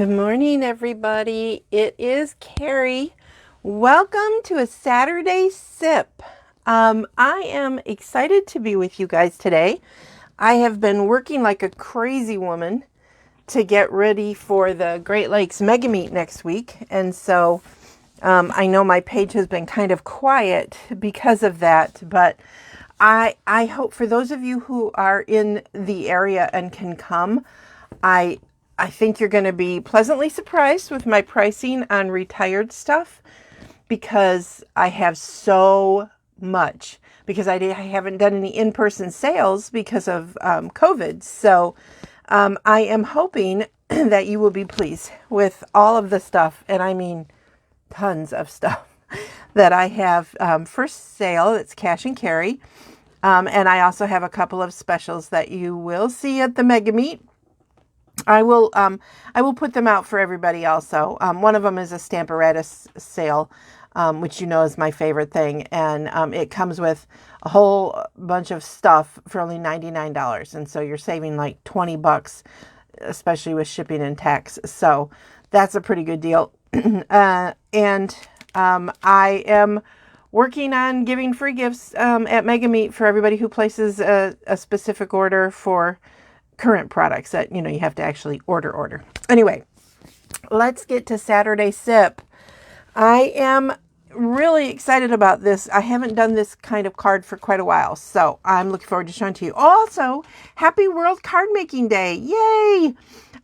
Good morning, everybody. It is Carrie. Welcome to a Saturday sip. I am excited to be with you guys today. I have been working like a crazy woman to get ready for the Great Lakes Mega Meet next week. And so I know my page has been kind of quiet because of that, but I hope for those of you who are in the area and can come, I think you're going to be pleasantly surprised with my pricing on retired stuff because I have so much, because I haven't done any in-person sales because of COVID. So I am hoping that you will be pleased with all of the stuff, and I mean tons of stuff that I have for sale. It's cash and carry. And I also have a couple of specials that you will see at the Mega Meet. I will put them out for everybody also. One of them is a Stamparatus sale, which you know is my favorite thing. And it comes with a whole bunch of stuff for only $99. And so you're saving like $20, especially with shipping and tax. So that's a pretty good deal. I am working on giving free gifts at Mega Meet for everybody who places a specific order for current products that, you have to actually order. Anyway, let's get to Saturday Sip. I am really excited about this. I haven't done this kind of card for quite a while, so I'm looking forward to showing to you. Also, happy World Card Making Day. Yay!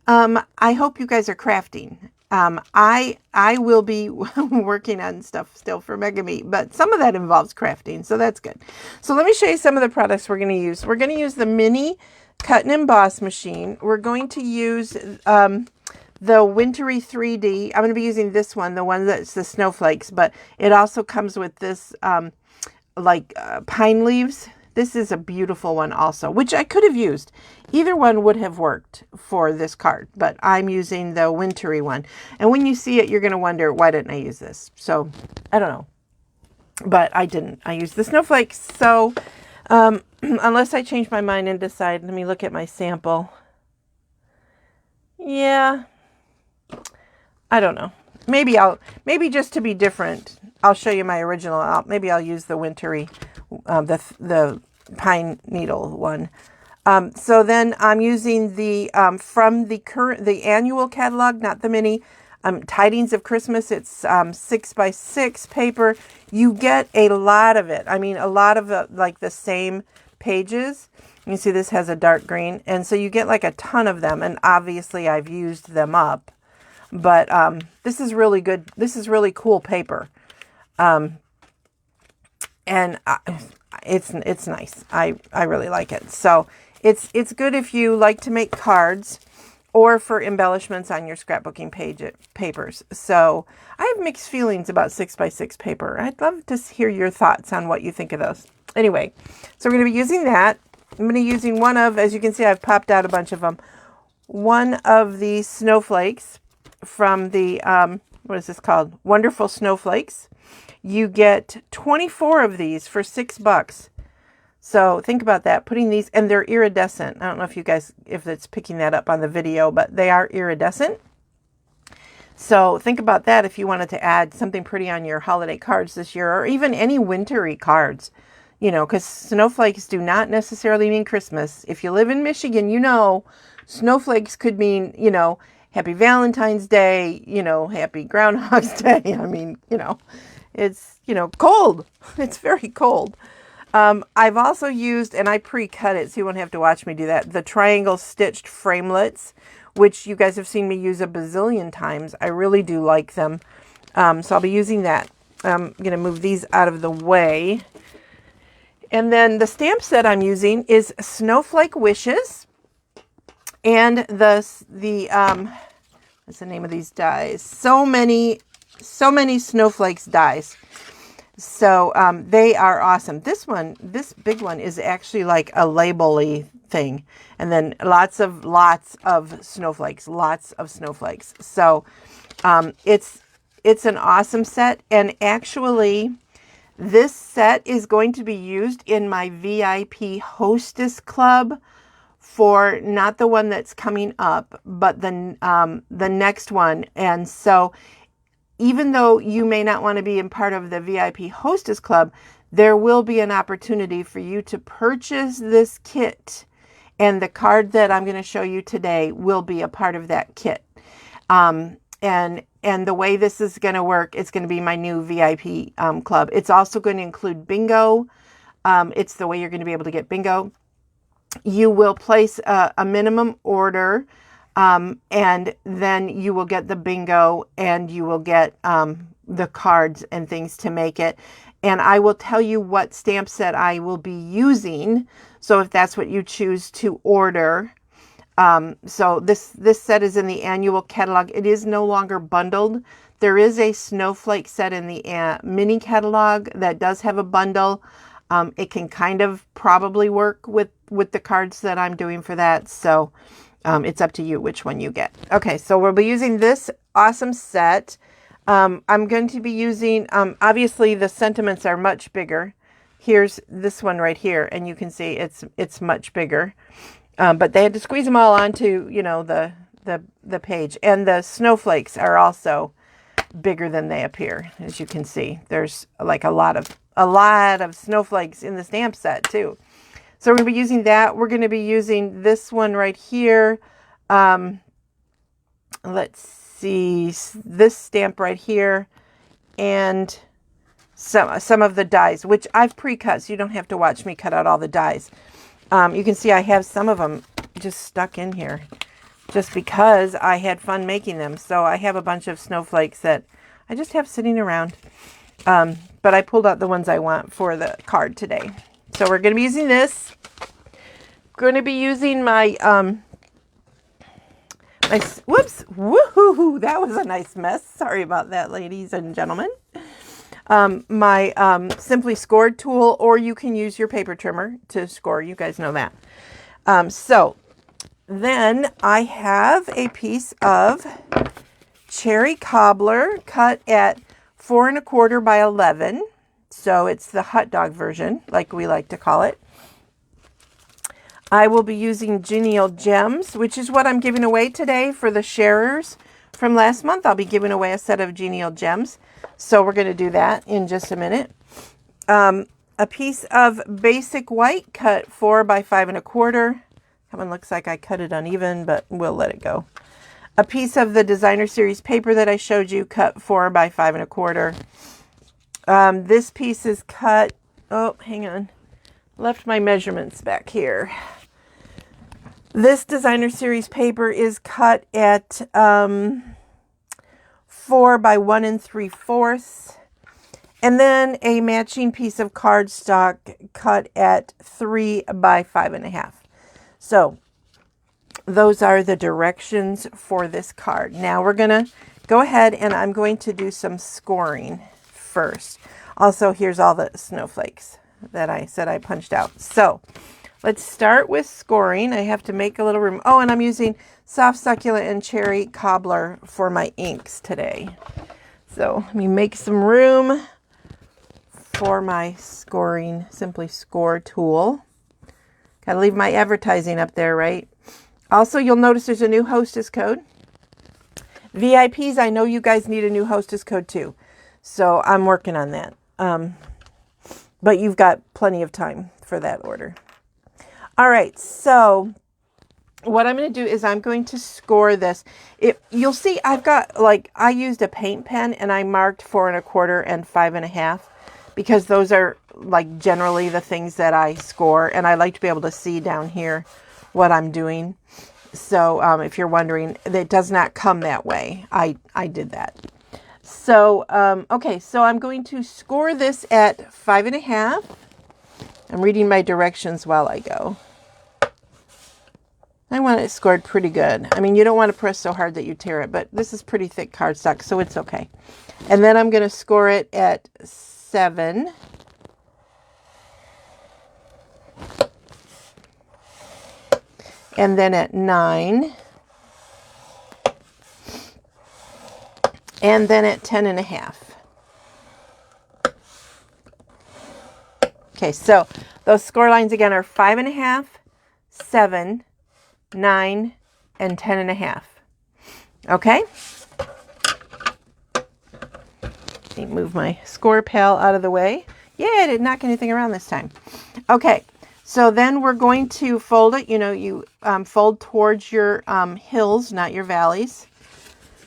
I hope you guys are crafting. I will be working on stuff still for Mega Meet, but some of that involves crafting, so that's good. So let me show you some of the products we're going to use. We're going to use the mini cut and emboss machine. We're going to use the Wintry 3D. I'm going to be using this one, the one that's the snowflakes, but it also comes with this pine leaves. This is a beautiful one also, which I could have used. Either one would have worked for this card, but I'm using the wintry one. And when you see it, you're going to wonder, why didn't I use this? So I don't know, but I didn't. I used the snowflakes. So unless I change my mind and decide, let me look at my sample. Yeah, I don't know. Maybe just to be different, I'll show you my original. Maybe I'll use the wintry, the pine needle one. So then I'm using the from the annual catalog, not the mini. Tidings of Christmas. It's 6x6 paper. You get a lot of it. I mean, a lot of the same pages. You see this has a dark green, and so you get like a ton of them. And obviously, I've used them up. But this is really good. This is really cool paper, and it's nice. I really like it. So it's good if you like to make cards or for embellishments on your scrapbooking papers. So I have mixed feelings about 6x6 paper. I'd love to hear your thoughts on what you think of those. Anyway, so we're going to be using that. I'm going to be using one of, as you can see, I've popped out a bunch of them. One of the snowflakes from the, what is this called? Wonderful Snowflakes. You get 24 of these for $6. So think about that, putting these, and they're iridescent. I don't know if it's picking that up on the video, but they are iridescent. So think about that if you wanted to add something pretty on your holiday cards this year, or even any wintry cards, because snowflakes do not necessarily mean Christmas. If you live in Michigan, snowflakes could mean, Happy Valentine's Day, Happy Groundhog's Day. I mean, it's, cold. It's very cold. I've also used, and I pre-cut it so you won't have to watch me do that, the triangle stitched framelits, which you guys have seen me use a bazillion times. I really do like them. So I'll be using that. I'm going to move these out of the way. And then the stamp set I'm using is Snowflake Wishes. And what's the name of these dies? So many snowflakes dies. So they are awesome. This big one is actually like a label-y thing. And then lots of snowflakes, So it's an awesome set. And actually, this set is going to be used in my VIP Hostess Club for not the one that's coming up, but the next one. And so even though you may not want to be in part of the VIP Hostess Club, there will be an opportunity for you to purchase this kit. And the card that I'm going to show you today will be a part of that kit. And the way this is going to work, it's going to be my new VIP club. It's also going to include bingo. It's the way you're going to be able to get bingo. You will place a minimum order, and then you will get the bingo, and you will get the cards and things to make it. And I will tell you what stamp set I will be using. So if that's what you choose to order. So this set is in the annual catalog. It is no longer bundled. There is a snowflake set in the mini catalog that does have a bundle. It can kind of probably work with the cards that I'm doing for that. So it's up to you which one you get. Okay, so we'll be using this awesome set. I'm going to be using, obviously the sentiments are much bigger. Here's this one right here, and you can see it's much bigger. But they had to squeeze them all onto, you know, the page. And the snowflakes are also bigger than they appear. As you can see, there's like a lot of snowflakes in the stamp set too. So we're going to be using that. We're going to be using this one right here. Let's see, this stamp right here, and some of the dies, which I've pre-cut, so you don't have to watch me cut out all the dies. You can see I have some of them just stuck in here just because I had fun making them. So I have a bunch of snowflakes that I just have sitting around. But I pulled out the ones I want for the card today. So we're going to be using this. Going to be using my, whoops, woohoo, that was a nice mess. Sorry about that, ladies and gentlemen. My Simply Scored tool, or you can use your paper trimmer to score. You guys know that. So then I have a piece of cherry cobbler cut at 4 1/4 by 11. So it's the hot dog version, like we like to call it. I will be using Genial Gems, which is what I'm giving away today for the sharers from last month. I'll be giving away a set of Genial Gems. So we're going to do that in just a minute. A piece of basic white cut 4 by 5 1/4. That one looks like I cut it uneven, but we'll let it go. A piece of the Designer Series paper that I showed you, cut 4 by 5 1/4. This piece is cut, oh, hang on. Left my measurements back here. This Designer Series paper is cut at 4 by 1 3/4. And then a matching piece of cardstock cut at 3 by 5 1/2. So those are the directions for this card. Now we're going to go ahead and I'm going to do some scoring first. Also, here's all the snowflakes that I said I punched out. So let's start with scoring. I have to make a little room. Oh, and I'm using soft succulent and cherry cobbler for my inks today. So let me make some room for my scoring, Simply Score tool. Gotta leave my advertising up there, right? Also, you'll notice there's a new hostess code. VIPs, I know you guys need a new hostess code too. So I'm working on that. But you've got plenty of time for that order. All right, so what I'm going to do is I'm going to score this. You'll see I've got, like, I used a paint pen and I marked 4 1/4 and 5 1/2 because those are like generally the things that I score, and I like to be able to see down here what I'm doing. So if you're wondering, it does not come that way. I did that. So, okay, so I'm going to score this at 5 1/2. I'm reading my directions while I go. I want it scored pretty good. I mean, you don't want to press so hard that you tear it, but this is pretty thick cardstock, so it's okay. And then I'm going to score it at 7. And then at 9. And then at 10 1/2. Okay, so those score lines again are 5 1/2, 7, 9, and 10.5. Okay. Let me move my score pal out of the way. Yeah, I did not get anything around this time. Okay. So then we're going to fold it. You know, you fold towards your hills, not your valleys.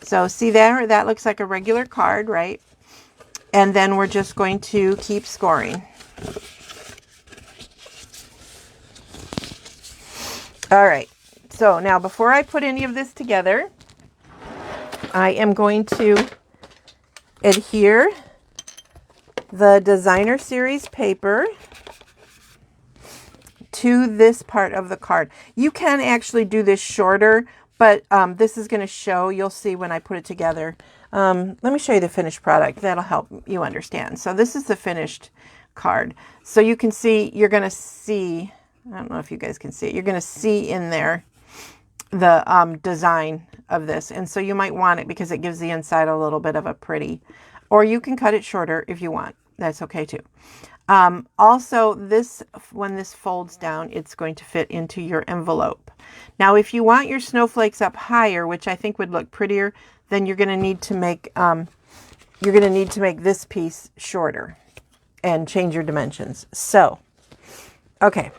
So see there, that looks like a regular card, right? And then we're just going to keep scoring. All right. So now before I put any of this together, I am going to adhere the designer series paper to this part of the card. You can actually do this shorter, but this is going to show, you'll see when I put it together. Let me show you the finished product. That'll help you understand. So this is the finished card. So you can see, you're going to see, I don't know if you guys can see it, you're going to see in there the design of this. And so you might want it because it gives the inside a little bit of a pretty, or you can cut it shorter if you want. That's okay too. Also, this, when this folds down, it's going to fit into your envelope. Now, if you want your snowflakes up higher, which I think would look prettier, then you're going to need to make this piece shorter and change your dimensions. So, okay.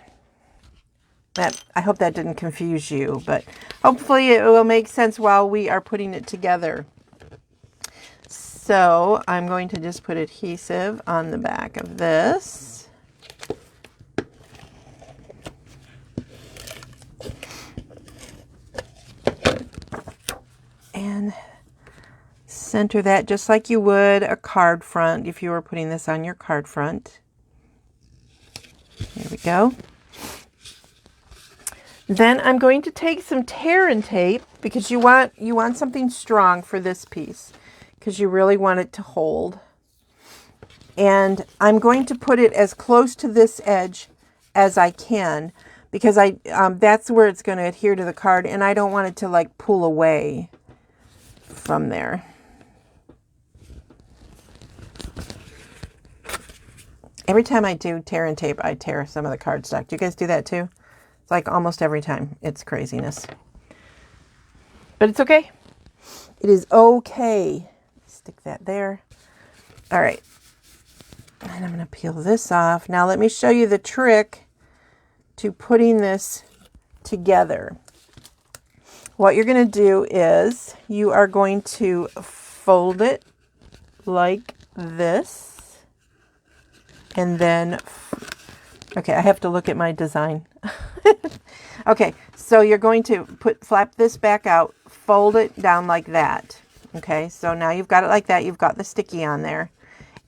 I hope that didn't confuse you, but hopefully it will make sense while we are putting it together. So I'm going to just put adhesive on the back of this. And center that just like you would a card front if you were putting this on your card front. There we go. Then I'm going to take some tear and tape because you want something strong for this piece because you really want it to hold. And I'm going to put it as close to this edge as I can because that's where it's going to adhere to the card, and I don't want it to like pull away from there. Every time I do tear and tape, I tear some of the cardstock. Do you guys do that too? It's like almost every time. It's craziness. But it's okay. It is okay. Stick that there. All right. And I'm going to peel this off. Now let me show you the trick to putting this together. What you're going to do is you are going to fold it like this. And then, okay, I have to look at my design. Okay, so you're going to flap this back out, fold it down like that. Okay, so now you've got it like that. You've got the sticky on there.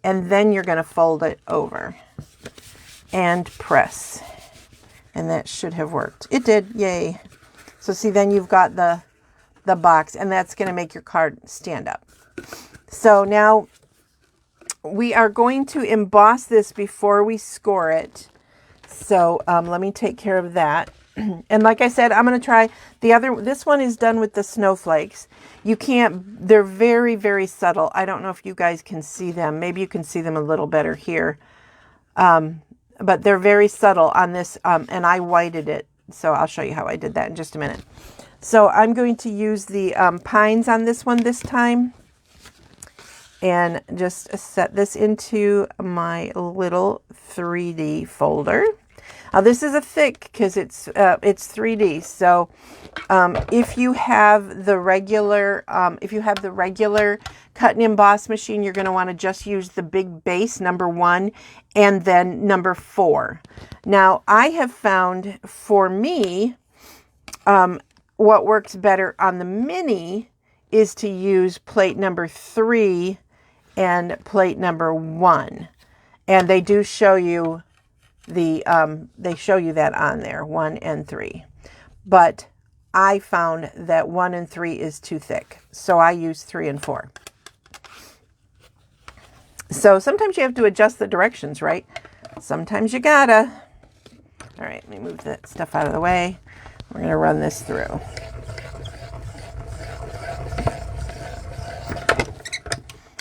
And then you're going to fold it over and press. And that should have worked. It did, yay. So see, then you've got the box, and that's going to make your card stand up. So now we are going to emboss this before we score it. So let me take care of that. And like I said, I'm going to try this one is done with the snowflakes. You can't, they're very, very subtle. I don't know if you guys can see them. Maybe you can see them a little better here. But they're very subtle on this, and I whited it. So I'll show you how I did that in just a minute. So I'm going to use the pines on this one this time. And just set this into my little 3D folder. Now this is a thick because it's 3D. So if you have the regular cut and emboss machine, you're going to want to just use the big base number 1 and then number 4. Now I have found for me what works better on the mini is to use plate number 3 and plate number 1, and they do show you that on there, 1 and 3. But I found that 1 and 3 is too thick, so I use 3 and 4. So sometimes you have to adjust the directions, right? Sometimes you gotta. All right, let me move that stuff out of the way. We're gonna run this through.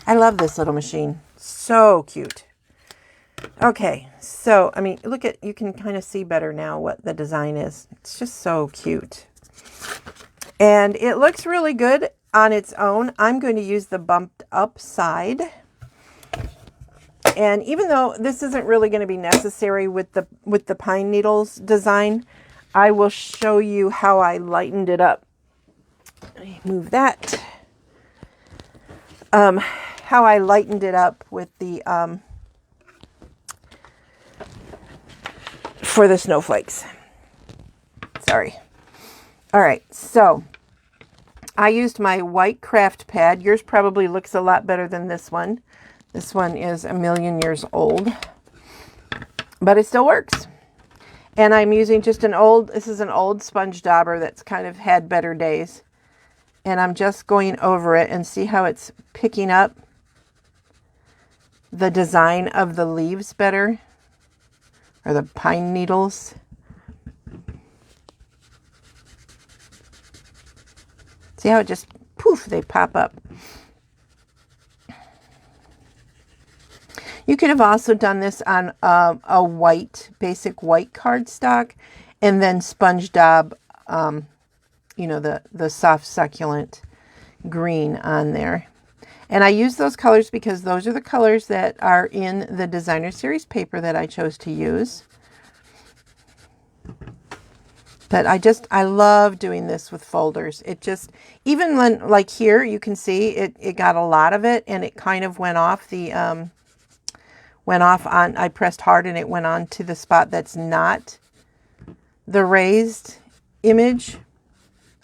I love this little machine. So cute. Okay, so, I mean, you can kind of see better now what the design is. It's just so cute. And it looks really good on its own. I'm going to use the bumped up side. And even though this isn't really going to be necessary with the pine needles design, I will show you how I lightened it up. Let me move that. How I lightened it up with the for the snowflakes. Sorry. All right, so I used my white craft pad. Yours probably looks a lot better than this one. This one is a million years old, but it still works. And I'm using just this is an old sponge dauber that's kind of had better days. And I'm just going over it and see how it's picking up the design of the leaves better, or the pine needles. See how it just, poof, they pop up. You could have also done this on a white, basic white cardstock, and then sponge daub, you know, the soft succulent green on there. And I use those colors because those are the colors that are in the designer series paper that I chose to use. But I love doing this with folders. It just, even when, like here, you can see it got a lot of it, and it kind of went off I pressed hard and it went on to the spot that's not the raised image.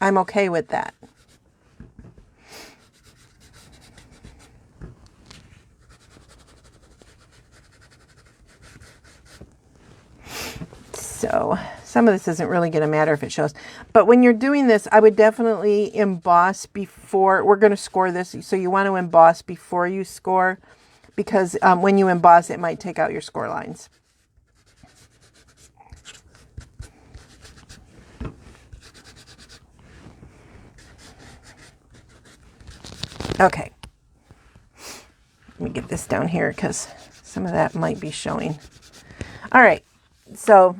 I'm okay with that. So some of this isn't really going to matter if it shows. But when you're doing this, I would definitely emboss before. We're going to score this. So you want to emboss before you score, because when you emboss, it might take out your score lines. Okay. Let me get this down here because some of that might be showing. All right. So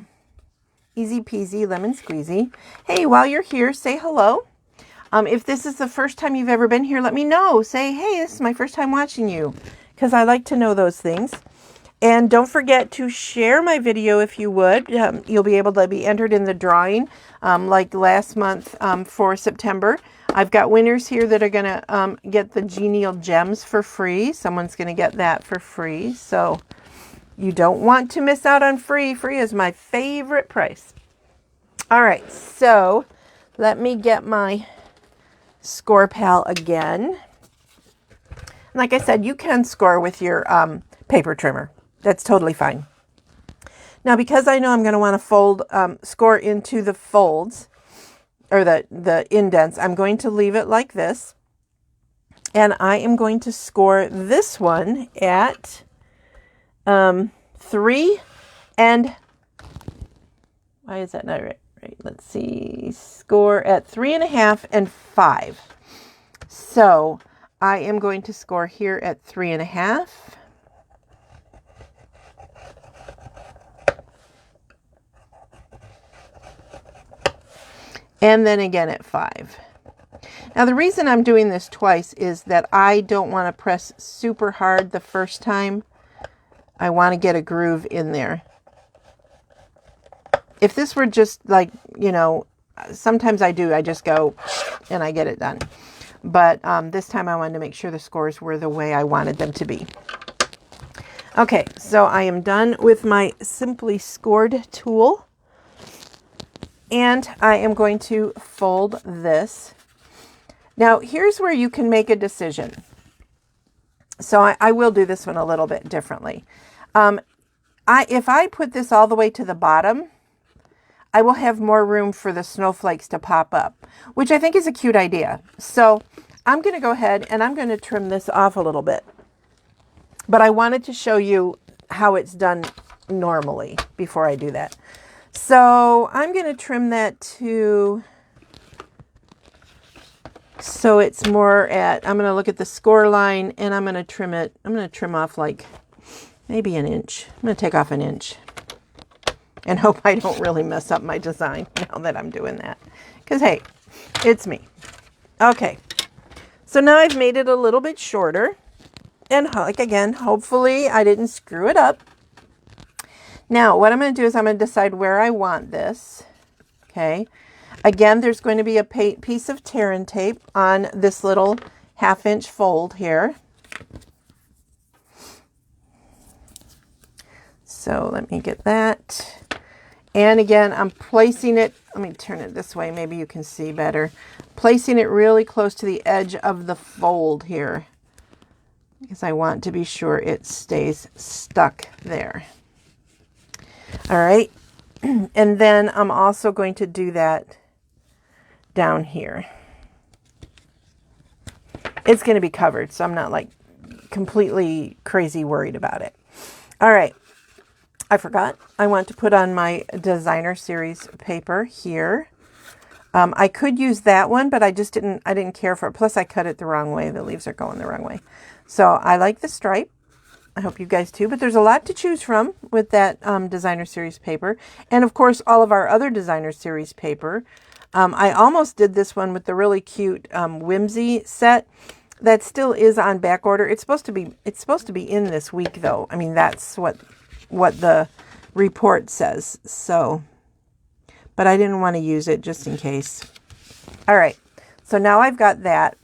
easy peasy lemon squeezy. Hey, while you're here, say hello. If this is the first time you've ever been here, let me know. Say, hey, this is my first time watching you, because I like to know those things. And don't forget to share my video if you would. You'll be able to be entered in the drawing like last month for September. I've got winners here that are going to get the Genial Gems for free. Someone's going to get that for free. So you don't want to miss out on free. Free is my favorite price. All right, so let me get my score pal again. Like I said, you can score with your paper trimmer. That's totally fine. Now, because I know I'm going to want to fold, score into the folds, or the indents, I'm going to leave it like this. And I am going to score this one at 3 and, why is that not right? Let's see, score at 3.5 and 5. So I am going to score here at 3.5. And then again at 5. Now the reason I'm doing this twice is that I don't want to press super hard the first time. I want to get a groove in there. If this were just like, you know, sometimes I just go and I get it done. But this time I wanted to make sure the scores were the way I wanted them to be. Okay, so I am done with my Simply Scored tool. And I am going to fold this. Now, here's where you can make a decision. So I will do this one a little bit differently. If I put this all the way to the bottom, I will have more room for the snowflakes to pop up, which I think is a cute idea. So I'm going to go ahead and I'm going to trim this off a little bit. But I wanted to show you how it's done normally before I do that. So I'm going to trim that to, so it's more at, I'm going to look at the score line and I'm going to trim it. I'm going to trim off like maybe an inch. I'm going to take off an inch and hope I don't really mess up my design now that I'm doing that. Because, hey, It's me. Okay. So now I've made it a little bit shorter. And like again, hopefully I didn't screw it up. Now, what I'm going to do is I'm going to decide where I want this. Okay. Again, there's going to be a piece of tear and tape on this little 1/2 inch fold here. So let me get that. And again, I'm placing it, let me turn it this way, maybe you can see better. Placing it really close to the edge of the fold here, because I want to be sure it stays stuck there. All right. And then I'm also going to do that down here. It's going to be covered, so I'm not like completely crazy worried about it. All right. I forgot. I want to put on my designer series paper here. I could use that one, but I didn't care for it. Plus I cut it the wrong way. The leaves are going the wrong way. So I like the stripe. I hope you guys too, but there's a lot to choose from with that designer series paper. And of course, all of our other designer series paper. I almost did this one with the really cute Whimsy set that still is on back order. It's supposed to be in this week though. I mean, that's what the report says. So, but I didn't want to use it just in case. All right. So now I've got that.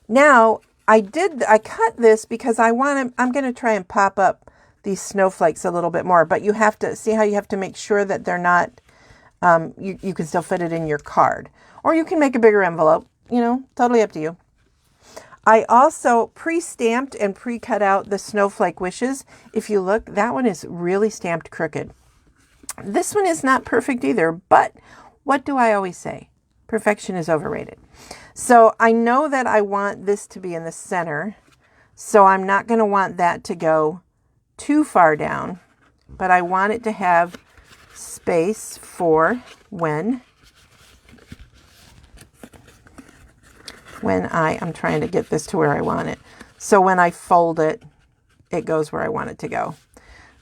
Now I cut this because I'm going to try and pop up these snowflakes a little bit more, but you have to see how you have to make sure that they're not, you can still fit it in your card, or you can make a bigger envelope, totally up to you. I also pre-stamped and pre-cut out the snowflake wishes. If you look, that one is really stamped crooked. This one is not perfect either, but what do I always say? Perfection is overrated. So I know that I want this to be in the center, so I'm not going to want that to go too far down, but I want it to have space for when I'm trying to get this to where I want it. So when I fold it, it goes where I want it to go.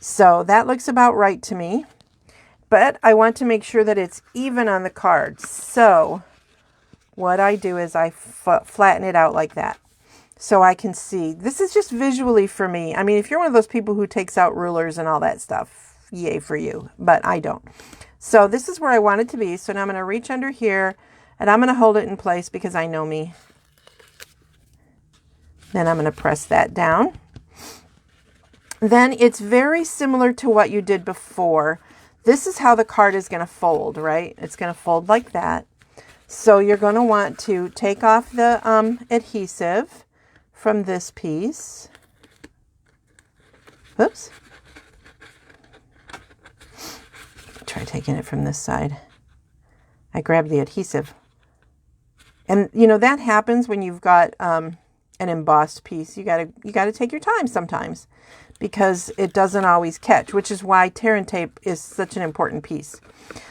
So that looks about right to me, but I want to make sure that it's even on the card. So what I do is I flatten it out like that so I can see. This is just visually for me. I mean, if you're one of those people who takes out rulers and all that stuff, yay for you, but I don't. So this is where I want it to be. So now I'm going to reach under here and I'm going to hold it in place because I know me. Then I'm going to press that down. Then it's very similar to what you did before. This is how the card is going to fold, right? It's going to fold like that. So you're going to want to take off the adhesive from this piece. Oops. Try taking it from this side. I grabbed the adhesive. And that happens when you've got an embossed piece. You gotta take your time sometimes because it doesn't always catch, which is why tear and tape is such an important piece.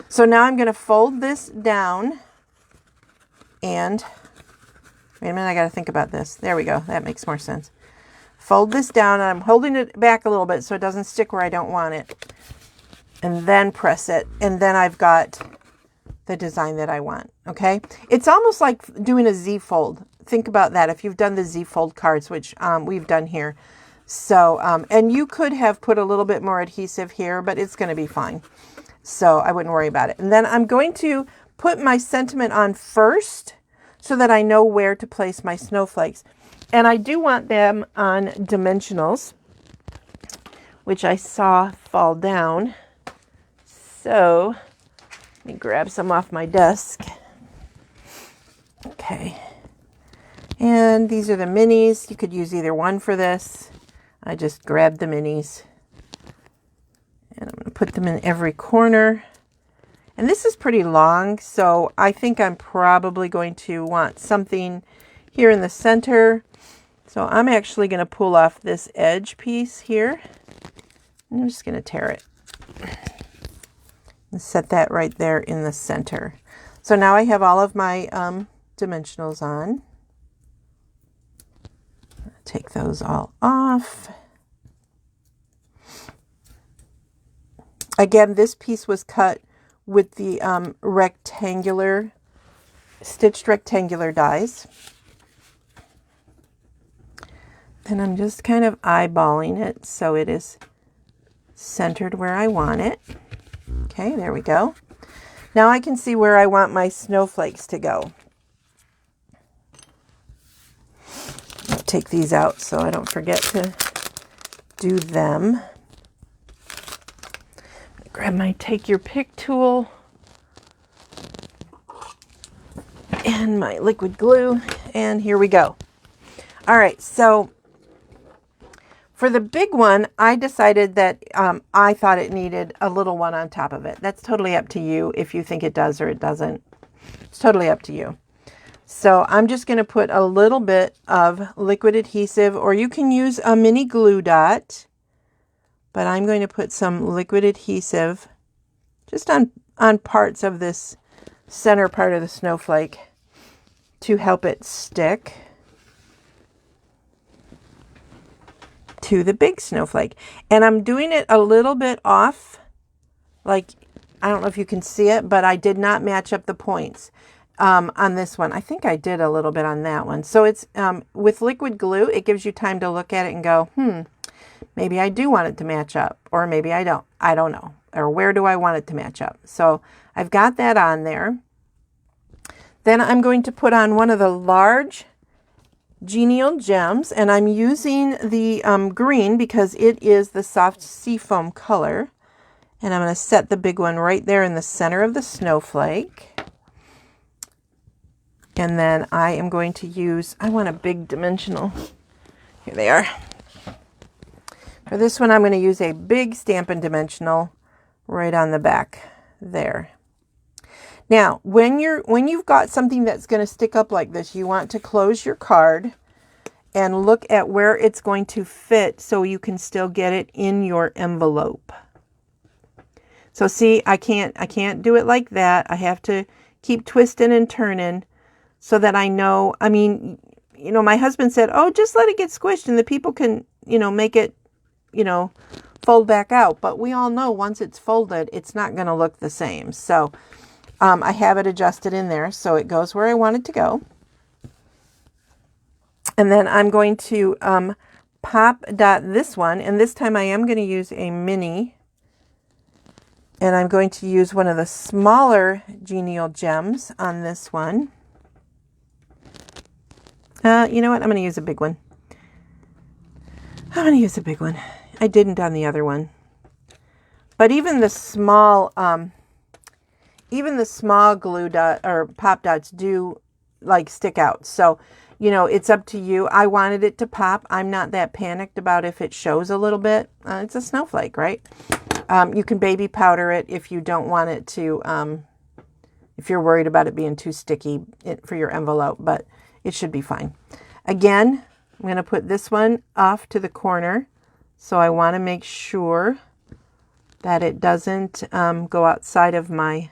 So now I'm going to fold this down and wait a minute, I got to think about this. There we go. That makes more sense. Fold this down and I'm holding it back a little bit so it doesn't stick where I don't want it. And then press it. And then I've got the design that I want. Okay. It's almost like doing a Z fold. Think about that. If you've done the Z fold cards, which we've done here. So, and you could have put a little bit more adhesive here, but it's going to be fine. So I wouldn't worry about it. And then I'm going to put my sentiment on first so that I know where to place my snowflakes. And I do want them on dimensionals, which I saw fall down. So let me grab some off my desk. Okay. And these are the minis. You could use either one for this. I just grabbed the minis. And I'm going to put them in every corner. And this is pretty long, so I think I'm probably going to want something here in the center. So I'm actually going to pull off this edge piece here. And I'm just going to tear it. And set that right there in the center. So now I have all of my dimensionals on. Take those all off. Again, this piece was cut with the rectangular stitched rectangular dies. And I'm just kind of eyeballing it so it is centered where I want it. Okay, there we go. Now I can see where I want my snowflakes to go. I'll take these out so I don't forget to do them. Grab my Take Your Pick tool and my liquid glue, and here we go. All right, so for the big one, I decided that I thought it needed a little one on top of it. That's totally up to you if you think it does or it doesn't. It's totally up to you. So I'm just going to put a little bit of liquid adhesive, or you can use a mini glue dot, but I'm going to put some liquid adhesive just on parts of this center part of the snowflake to help it stick to the big snowflake. And I'm doing it a little bit off, like, I don't know if you can see it, but I did not match up the points on this one. I think I did a little bit on that one. So it's with liquid glue, it gives you time to look at it and go, maybe I do want it to match up, or maybe I don't. I don't know. Or where do I want it to match up? So I've got that on there. Then I'm going to put on one of the large Genial Gems, and I'm using the green because it is the soft seafoam color. And I'm going to set the big one right there in the center of the snowflake. And then I am going to use, I want a big dimensional. Here they are. For this one, I'm going to use a big Stampin' Dimensional right on the back there. Now, when you've got something that's going to stick up like this, you want to close your card and look at where it's going to fit so you can still get it in your envelope. So see, I can't do it like that. I have to keep twisting and turning so that I know. I mean, you know, my husband said, oh, just let it get squished and the people can, you know, make it, you know, fold back out. But we all know once it's folded, it's not going to look the same. So I have it adjusted in there so it goes where I want it to go. And then I'm going to pop dot this one. And this time I am going to use a mini. And I'm going to use one of the smaller Genial Gems on this one. You know what? I'm going to use a big one. I'm going to use a big one. I didn't on the other one. But even the small glue dot or pop dots do like stick out. So, you know, it's up to you. I wanted it to pop. I'm not that panicked about if it shows a little bit. It's a snowflake, right? You can baby powder it if you don't want it to, if you're worried about it being too sticky for your envelope, but it should be fine. Again, I'm going to put this one off to the corner. So I want to make sure that it doesn't go outside of my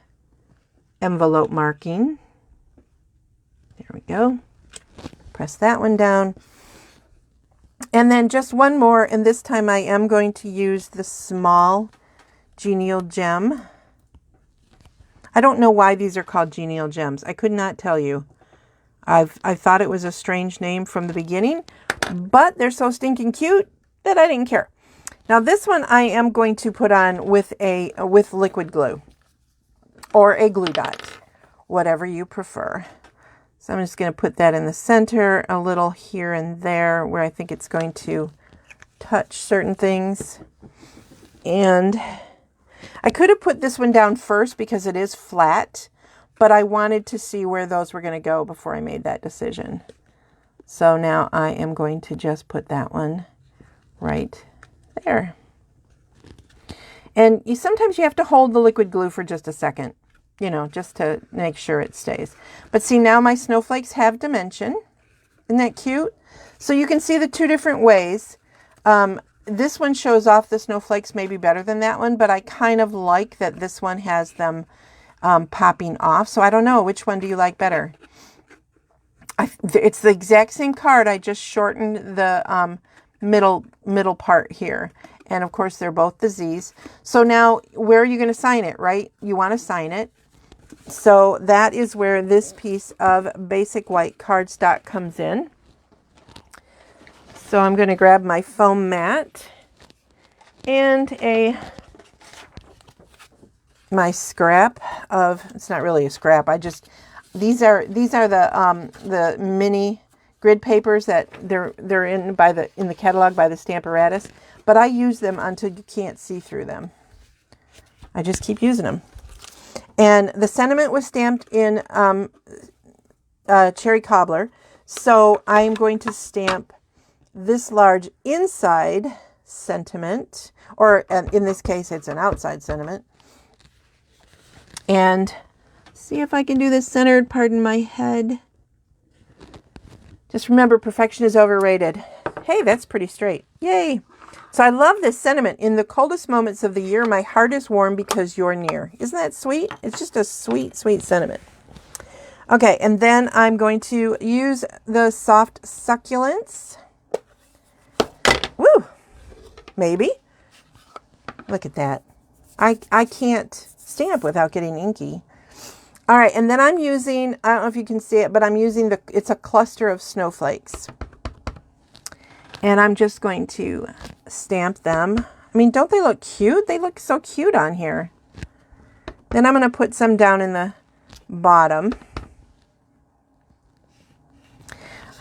envelope marking. There we go. Press that one down. And then just one more, and this time I am going to use the small Genial Gem. I don't know why these are called Genial Gems. I could not tell you. I thought it was a strange name from the beginning, but they're so stinking cute that I didn't care. Now this one I am going to put on with liquid glue or a glue dot, whatever you prefer. So I'm just going to put that in the center, a little here and there where I think it's going to touch certain things. And I could have put this one down first because it is flat, but I wanted to see where those were going to go before I made that decision. So now I am going to just put that one right there. And sometimes you have to hold the liquid glue for just a second, you know, just to make sure it stays. But see, now my snowflakes have dimension. Isn't that cute? So you can see the two different ways. This one shows off the snowflakes maybe better than that one, but I kind of like that this one has them popping off. So I don't know, which one do you like better? It's the exact same card. I just shortened the middle part here. And of course, they're both the Z's. So now, where are you going to sign it, right? You want to sign it. So that is where this piece of basic white cardstock comes in. So I'm going to grab my foam mat and my scrap of, it's not really a scrap, these are the mini grid papers that they're in the catalog by the Stamparatus, but I use them until you can't see through them. I just keep using them. And the sentiment was stamped in cherry cobbler, so I'm going to stamp this large inside sentiment, or in this case it's an outside sentiment, and see if I can do this centered. Pardon my head. Just remember, perfection is overrated. Hey, that's pretty straight. Yay. So I love this sentiment. In the coldest moments of the year, my heart is warm because you're near. Isn't that sweet? It's just a sweet, sweet sentiment. Okay, and then I'm going to use the soft succulents. Woo! Maybe. Look at that. I can't stamp without getting inky. All right, and then I'm using, I don't know if you can see it, but I'm using it's a cluster of snowflakes. And I'm just going to stamp them. I mean, don't they look cute? They look so cute on here. Then I'm going to put some down in the bottom.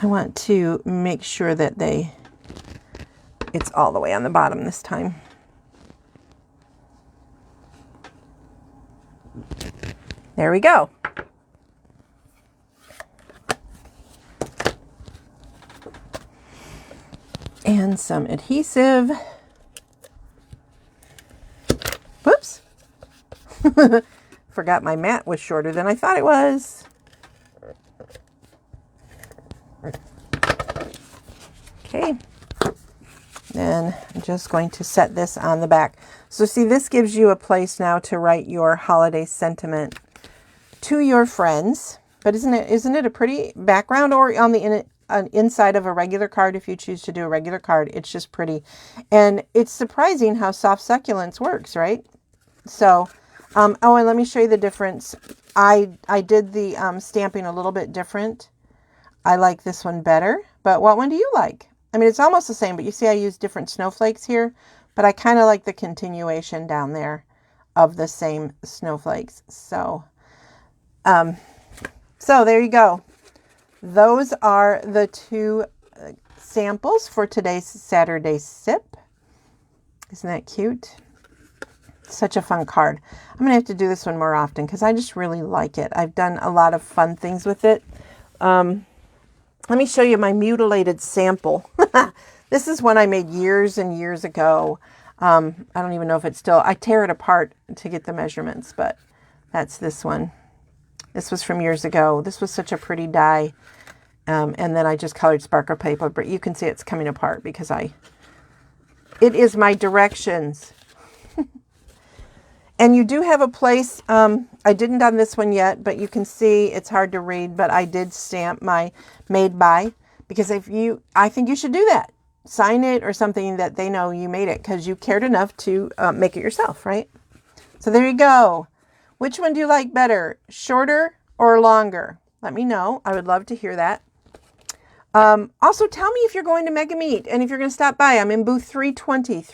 I want to make sure that it's all the way on the bottom this time. There we go. And some adhesive. Whoops. Forgot my mat was shorter than I thought it was. Okay. Then I'm just going to set this on the back. So see, this gives you a place now to write your holiday sentiment to your friends. But isn't it a pretty background? Or on the inside of a regular card, if you choose to do a regular card, it's just pretty. And it's surprising how soft succulents works, right? So, oh, and let me show you the difference. I did the stamping a little bit different. I like this one better, but what one do you like? I mean, it's almost the same, but you see I use different snowflakes here, but I kind of like the continuation down there of the same snowflakes. So, so there you go. Those are the two samples for today's Saturday Sip. Isn't that cute? Such a fun card. I'm going to have to do this one more often because I just really like it. I've done a lot of fun things with it. Let me show you my mutilated sample. This is one I made years and years ago. I don't even know if it's still, I tear it apart to get the measurements, but that's this one. This was from years ago. This was such a pretty die. And then I just colored sparkle paper, but you can see it's coming apart because it is my directions. And you do have a place, I didn't on this one yet, but you can see it's hard to read, but I did stamp my made by, because I think you should do that. Sign it or something that they know you made it because you cared enough to make it yourself, right? So there you go. Which one do you like better, shorter or longer? Let me know. I would love to hear that. Also, tell me if you're going to Mega Meet and if you're going to stop by. I'm in booth 320.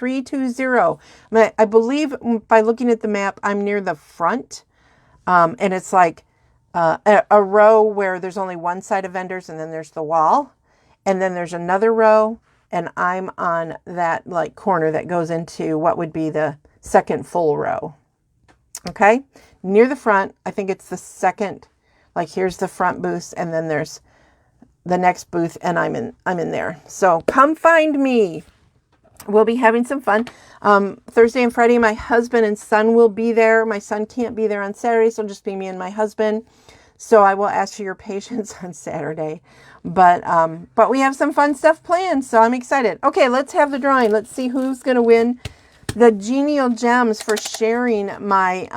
I believe by looking at the map, I'm near the front. And it's like a row where there's only one side of vendors and then there's the wall. And then there's another row and I'm on that like corner that goes into what would be the second full row. Okay. Near the front, I think it's the second, like here's the front booth and then there's the next booth and I'm in there. So come find me. We'll be having some fun. Thursday and Friday, my husband and son will be there. My son can't be there on Saturday, so it'll just be me and my husband. So I will ask for your patience on Saturday. But we have some fun stuff planned, so I'm excited. Okay, let's have the drawing. Let's see who's going to win the Genial Gems for sharing my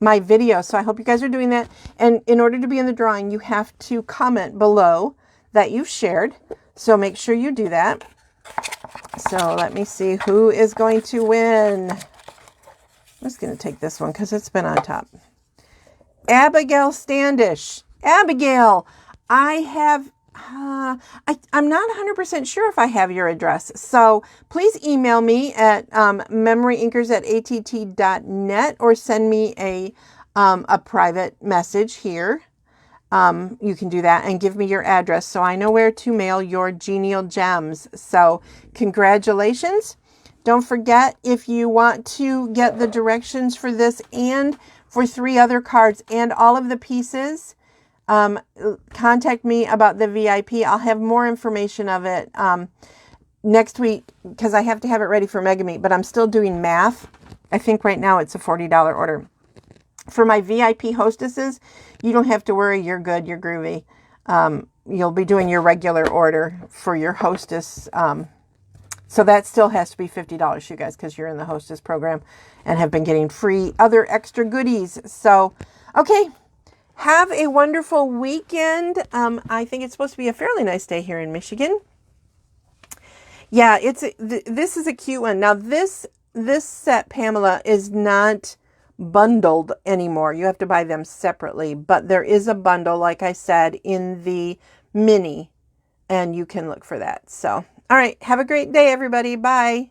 my video. So I hope you guys are doing that. And in order to be in the drawing, you have to comment below that you've shared. So make sure you do that. So let me see who is going to win. I'm just going to take this one because it's been on top. Abigail Standish. Abigail, I have, I'm not 100% sure if I have your address. So please email me at memoryinkers@att.net or send me a private message here. You can do that and give me your address so I know where to mail your genial gems. So congratulations. Don't forget, if you want to get the directions for this and for 3 other cards and all of the pieces, contact me about the VIP. I'll have more information of it next week because I have to have it ready for Mega Meet, but I'm still doing math. I think right now it's a $40 order. For my VIP hostesses, you don't have to worry. You're good. You're groovy. You'll be doing your regular order for your hostess. So that still has to be $50, you guys, because you're in the hostess program and have been getting free other extra goodies. So, okay. Have a wonderful weekend. I think it's supposed to be a fairly nice day here in Michigan. Yeah, this is a cute one. Now this set, Pamela, is not bundled anymore. You have to buy them separately, but there is a bundle, like I said, in the mini, and you can look for that. So, all right. Have a great day, everybody. Bye.